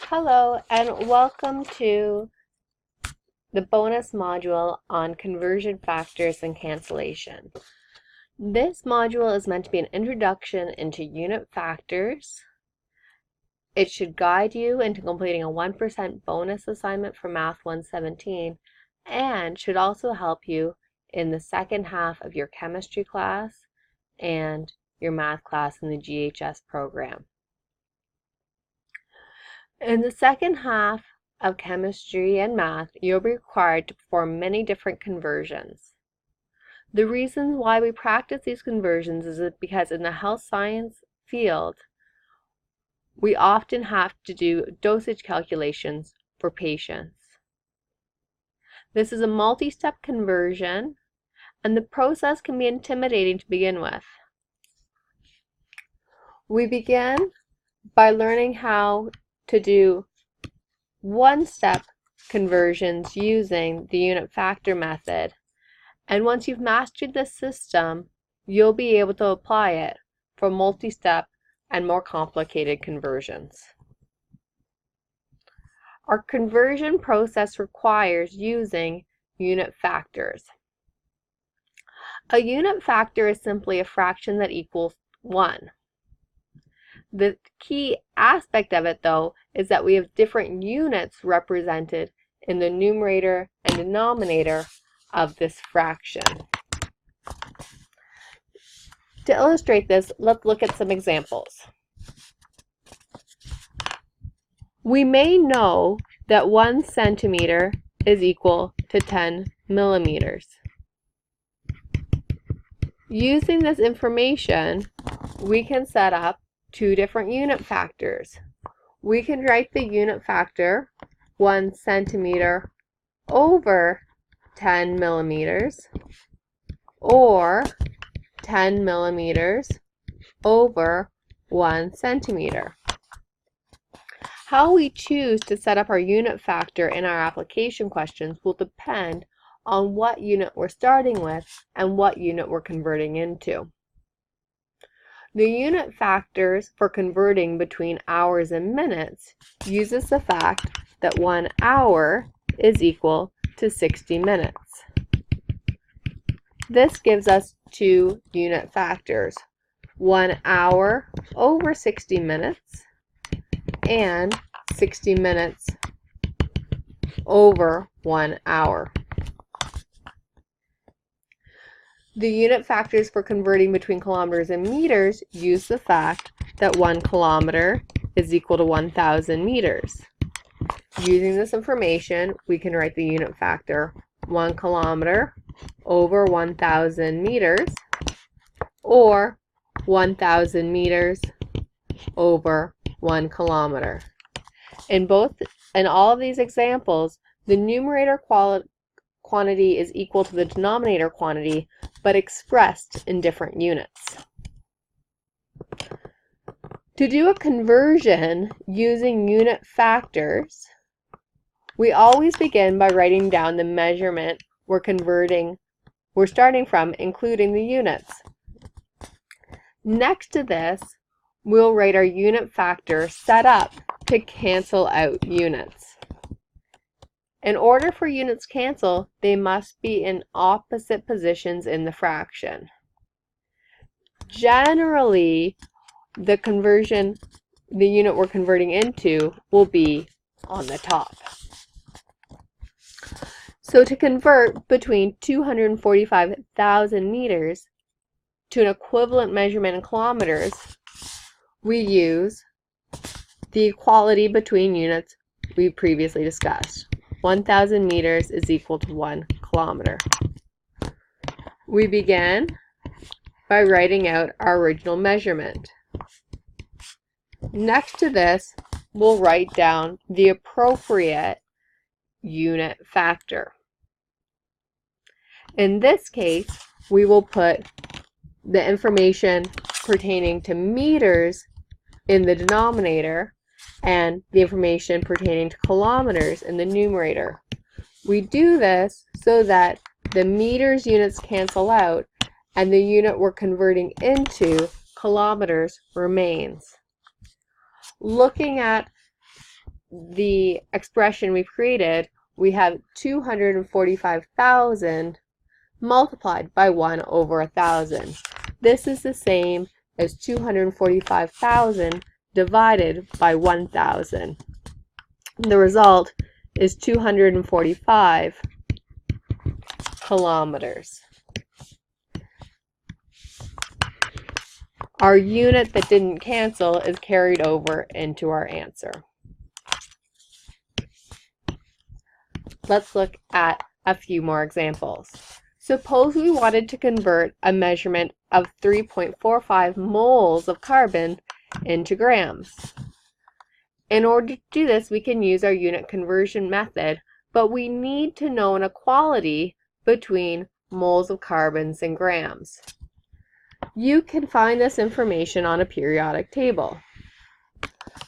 Hello and welcome to the bonus module on conversion factors and cancellation. This module is meant to be an introduction into unit factors. It should guide you into completing a 1% bonus assignment for Math 117 and should also help you in the second half of your chemistry class and your math class in the GHS program. In the second half of chemistry and math, you'll be required to perform many different conversions. The reason why we practice these conversions is because in the health science field, we often have to do dosage calculations for patients. This is a multi-step conversion, and the process can be intimidating to begin with. We begin by learning how to do one-step conversions using the unit factor method. And once you've mastered this system, you'll be able to apply it for multi-step and more complicated conversions. Our conversion process requires using unit factors. A unit factor is simply a fraction that equals 1. The key aspect of it, though, is that we have different units represented in the numerator and denominator of this fraction. To illustrate this, let's look at some examples. We may know that 1 centimeter is equal to 10 millimeters. Using this information, we can set up two different unit factors. We can write the unit factor 1 centimeter over 10 millimeters or 10 millimeters over 1 centimeter. How we choose to set up our unit factor in our application questions will depend on what unit we're starting with and what unit we're converting into. The unit factors for converting between hours and minutes uses the fact that 1 hour is equal to 60 minutes. This gives us two unit factors, 1 hour over 60 minutes and 60 minutes over 1 hour. The unit factors for converting between kilometers and meters use the fact that 1 kilometer is equal to 1,000 meters. Using this information, we can write the unit factor 1 kilometer over 1,000 meters or 1,000 meters over 1 kilometer. In all of these examples, the numerator quantity is equal to the denominator quantity, but expressed in different units. To do a conversion using unit factors, we always begin by writing down the measurement we're starting from, including the units. Next to this, we'll write our unit factor set up to cancel out units. In order for units to cancel, they must be in opposite positions in the fraction. Generally, the unit we're converting into will be on the top. So to convert between 245,000 meters to an equivalent measurement in kilometers, we use the equality between units we previously discussed. 1,000 meters is equal to 1 kilometer. We begin by writing out our original measurement. Next to this, we'll write down the appropriate unit factor. In this case, we will put the information pertaining to meters in the denominator and the information pertaining to kilometers in the numerator. We do this so that the meters units cancel out and the unit we're converting into, kilometers, remains. Looking at the expression we've created, we have 245,000 multiplied by 1 over 1,000. This is the same as 245,000 divided by 1,000. The result is 245 kilometers. Our unit that didn't cancel is carried over into our answer. Let's look at a few more examples. Suppose we wanted to convert a measurement of 3.45 moles of carbon into grams. In order to do this, we can use our unit conversion method, but we need to know an equality between moles of carbons and grams. You can find this information on a periodic table.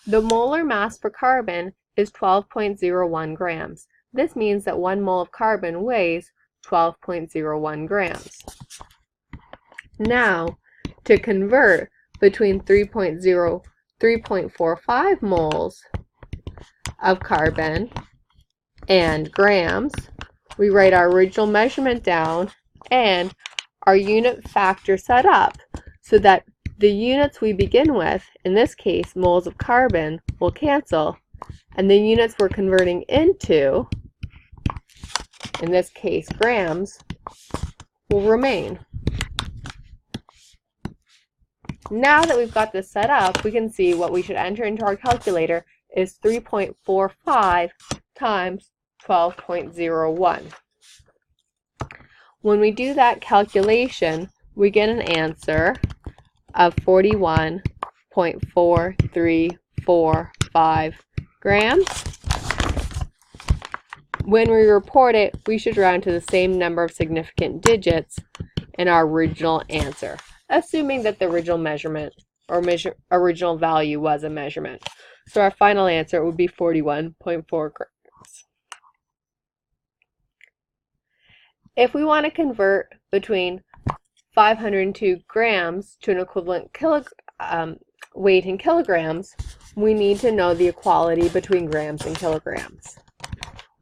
The molar mass for carbon is 12.01 grams. This means that 1 mole of carbon weighs 12.01 grams. Now, to convert between 3.45 moles of carbon and grams, we write our original measurement down and our unit factor set up so that the units we begin with, in this case moles of carbon, will cancel, and the units we're converting into, in this case grams, will remain. Now that we've got this set up, we can see what we should enter into our calculator is 3.45 times 12.01. When we do that calculation, we get an answer of 41.4345 grams. When we report it, we should round to the same number of significant digits in our original answer, assuming that the original measurement or original value was a measurement. So our final answer would be 41.4 grams. If we want to convert between 502 grams to an equivalent weight in kilograms, we need to know the equality between grams and kilograms.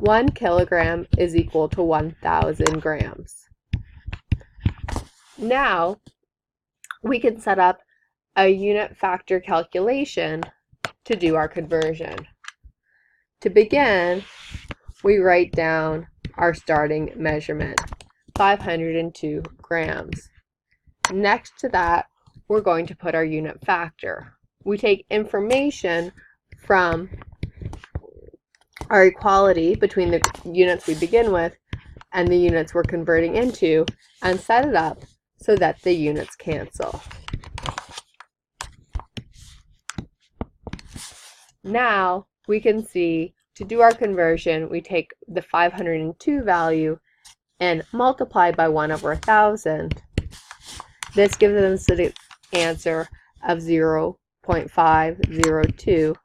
1 kilogram is equal to 1,000 grams. Now, we can set up a unit factor calculation to do our conversion. To begin, we write down our starting measurement, 502 grams. Next to that, we're going to put our unit factor. We take information from our equality between the units we begin with and the units we're converting into and set it up so that the units cancel. Now we can see, to do our conversion, we take the 502 value and multiply by 1 over 1,000. This gives us the answer of 0.502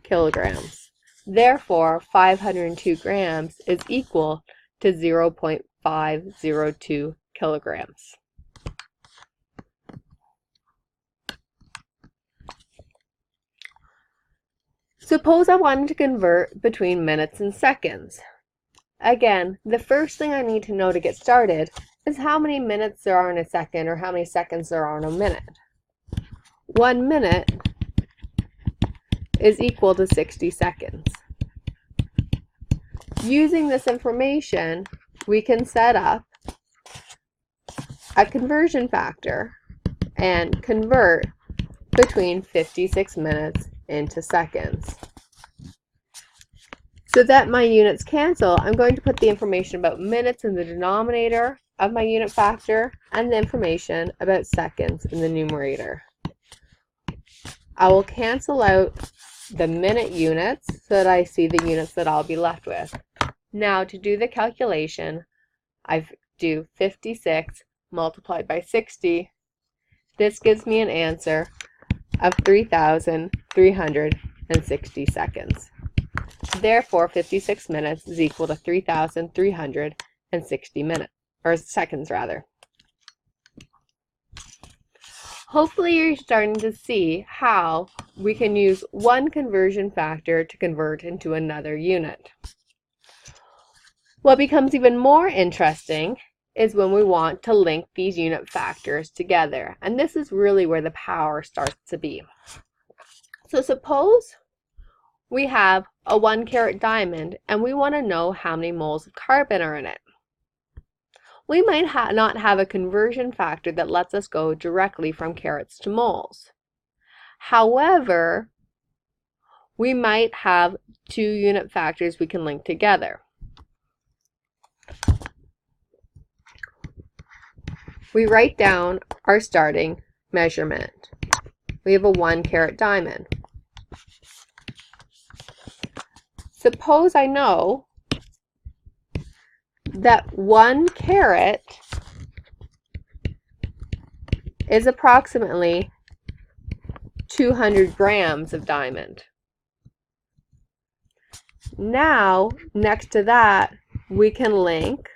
kilograms. Therefore, 502 grams is equal to 0.502 kilograms. Suppose I wanted to convert between minutes and seconds. Again, the first thing I need to know to get started is how many minutes there are in a second or how many seconds there are in a minute. 1 minute is equal to 60 seconds. Using this information, we can set up a conversion factor and convert between 56 minutes into seconds. So that my units cancel, I'm going to put the information about minutes in the denominator of my unit factor and the information about seconds in the numerator. I will cancel out the minute units so that I see the units that I'll be left with. Now to do the calculation, I do 56 multiplied by 60. This gives me an answer of 3,360 seconds. Therefore, 56 minutes is equal to 3,360 minutes, or seconds rather. Hopefully you're starting to see how we can use one conversion factor to convert into another unit. What becomes even more interesting is when we want to link these unit factors together. And this is really where the power starts to be. So suppose we have a 1 carat diamond and we want to know how many moles of carbon are in it. We might not have a conversion factor that lets us go directly from carats to moles. However, we might have 2 unit factors we can link together. We write down our starting measurement. We have a 1 carat diamond. Suppose I know that 1 carat is approximately 200 grams of diamond. Now, next to that, we can link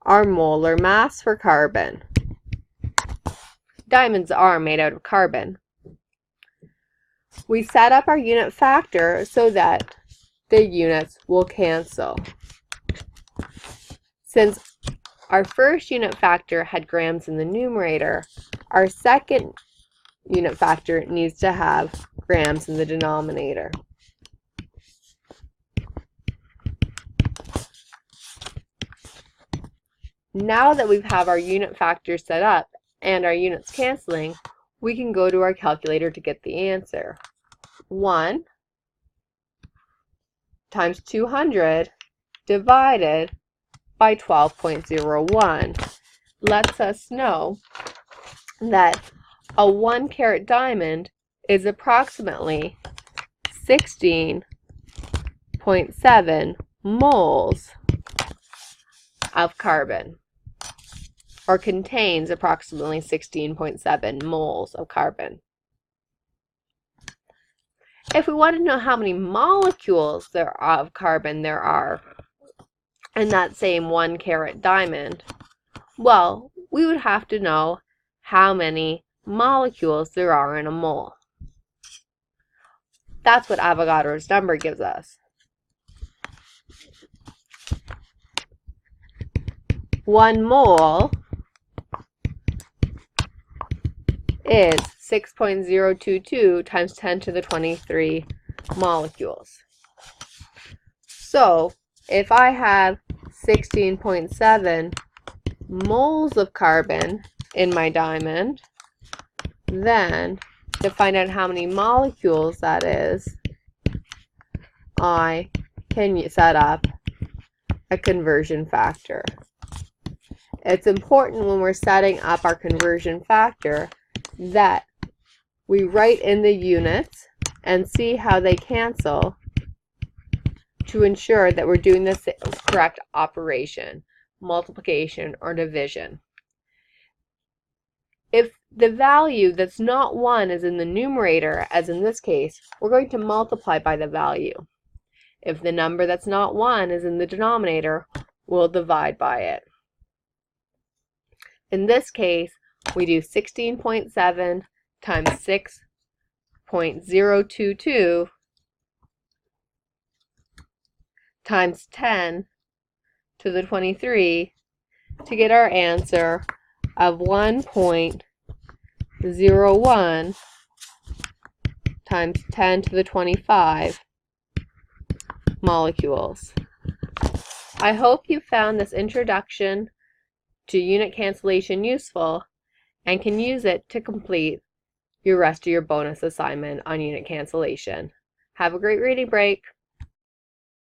our molar mass for carbon. Diamonds are made out of carbon. We set up our unit factor so that the units will cancel. Since our first unit factor had grams in the numerator, our second unit factor needs to have grams in the denominator. Now that we have our unit factors set up and our units canceling, we can go to our calculator to get the answer. 1 times 200 divided by 12.01 lets us know that a 1 carat diamond is approximately 16.7 moles of carbon, or contains approximately 16.7 moles of carbon. If we want to know how many molecules of carbon there are in that same 1 carat diamond, well, we would have to know how many molecules there are in a mole. That's what Avogadro's number gives us. 1 mole is 6.022 times 10 to the 23 molecules. So, if I have 16.7 moles of carbon in my diamond, then to find out how many molecules that is, I can set up a conversion factor. It's important when we're setting up our conversion factor that we write in the units and see how they cancel to ensure that we're doing the correct operation, multiplication or division. If the value that's not 1 is in the numerator, as in this case, we're going to multiply by the value. If the number that's not 1 is in the denominator, we'll divide by it. In this case, we do 16.7 times 6.022 times 10 to the 23 to get our answer of 1.01 times 10 to the 25 molecules. I hope you found this introduction to unit cancellation useful and can use it to complete your rest of your bonus assignment on unit cancellation. Have a great reading break.